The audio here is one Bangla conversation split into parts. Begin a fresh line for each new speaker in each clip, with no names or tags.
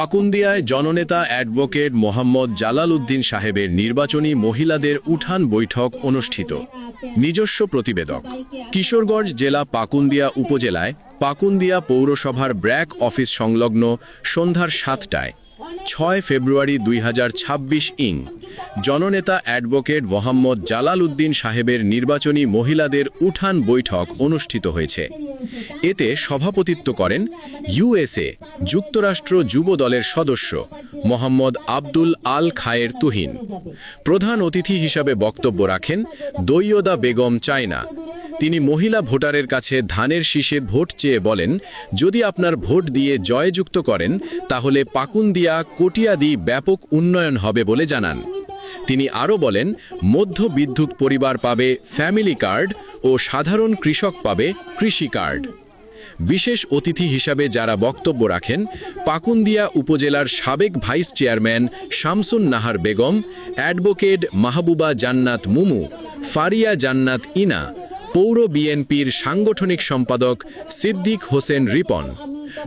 পাকুন্দিয়ায় জননেতা অ্যাডভোকেট মোহাম্মদ জালাল উদ্দিন সাহেবের নির্বাচনী মহিলাদের উঠান বৈঠক অনুষ্ঠিত। নিজস্ব প্রতিবেদক। কিশোরগঞ্জ জেলা পাকুন্দিয়া উপজেলায় পাকুন্দিয়া পৌরসভার ব্র্যাক অফিস সংলগ্ন সন্ধ্যার 7টায় 6 ফেব্রুয়ারি 2026 ইং জননেতা অ্যাডভোকেট মোহাম্মদ জালাল উদ্দিন সাহেবের নির্বাচনী মহিলাদের উঠান বৈঠক অনুষ্ঠিত হয়েছে। এতে সভাপতিত্ব করেন ইউএসএ যুক্তরাষ্ট্র যুব দলের সদস্য মোহাম্মদ আব্দুল আল খায়ের তুহিন। প্রধান অতিথি হিসাবে বক্তব্য রাখেন দৈয়দা বেগম চায়না। তিনি মহিলা ভোটারের কাছে ধানের শীষে ভোট চেয়ে বলেন, যদি আপনার ভোট দিয়ে জয়যুক্ত করেন তাহলে পাকুন্দিয়া কটিয়াদি ব্যাপক উন্নয়ন হবে বলে জানান। তিনি আরও বলেন, মধ্যবিত্ত পরিবার পাবে ফ্যামিলি কার্ড ও সাধারণ কৃষক পাবে কৃষি কার্ড। বিশেষ অতিথি হিসাবে যারা বক্তব্য রাখেন পাকুন্দিয়া উপজেলার সাবেক vice chairman Shamsun Nahar Begum, advocate Mahbuba জান্নাত মুমু, ফারিয়া জান্নাত ইনা, পৌর বিএনপির সাংগঠনিক সম্পাদক সিদ্দিক হোসেন রিপন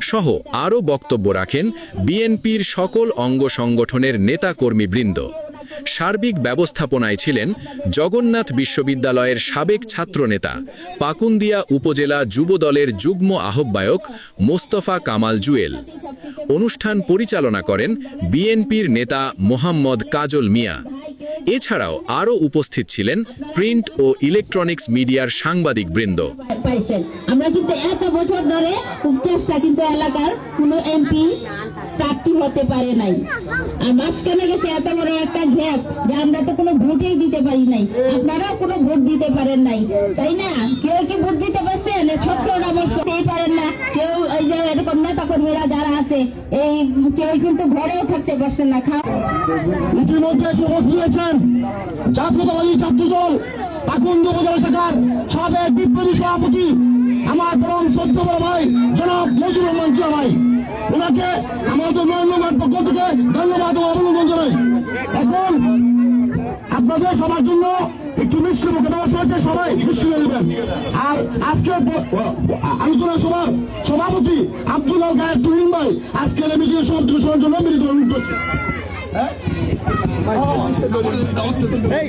সহ আরও বক্তব্য রাখেন বিএনপির সকল অঙ্গ সংগঠনের নেতাকর্মীবৃন্দ। সার্বিক ব্যবস্থাপনায় ছিলেন জগন্নাথ বিশ্ববিদ্যালয়ের সাবেক ছাত্রনেতা পাকুন্দিয়া উপজেলা যুব দলের যুগ্ম আহ্বায়ক মোস্তফা কামাল জুয়েল। অনুষ্ঠান পরিচালনা করেন বিএনপির নেতা মোহাম্মদ কাজল মিয়া। এছাড়াও আরও উপস্থিত ছিলেন প্রিন্ট ও ইলেকট্রনিক্স মিডিয়ার সাংবাদিকবৃন্দ।
আমরা কিন্তু এত বছর ধরে চেষ্টা কিন্তু এলাকার কোনো এমপি প্রার্থী হতে পারে নাই, আর মাঝখানে গেছে এত বড় একটা গ্যাপ যে আমরা তো কোনো ভোটই দিতে পারি নাই, আপনারাও কোনো ভোট দিতে পারেন নাই, তাই না? কেউ কি ভোট দিতে পারছেন? 17টা বছর পারেন না কেউ। এই যে এরকম নেতা কর্মীরা যারা আছে এই কেউ কিন্তু ঘরেও থাকতে পারছেন না।
ইতিমধ্যে উপস্থিত হয়েছেন জাতীয়তাবাদী ছাত্রদল পাকুন্দিয়া উপজেলা শাখার সাবেক বিপ্লবী সভাপতি আমার পরম শ্রদ্ধা বড় ভাই জনাব মজিবুর রহমান জিয়া ভাই। ওনাকে আমাদের নয়নবার পক্ষ থেকে ধন্যবাদ ও অভিনন্দন জানাই। এখন আপনাদের সবার জন্য একটু মিষ্টি মুখে ব্যবস্থা হচ্ছে, সবাই মিষ্টি দেবেন। আর আজকে আলোচনা সভার সভাপতি আব্দুল আল খায়ের তুহিন ভাই আজকের এই মিটিংয়ে সমাপ্তি ঘোষণার জন্য মিলিত অনুরোধ করছি।
Hey!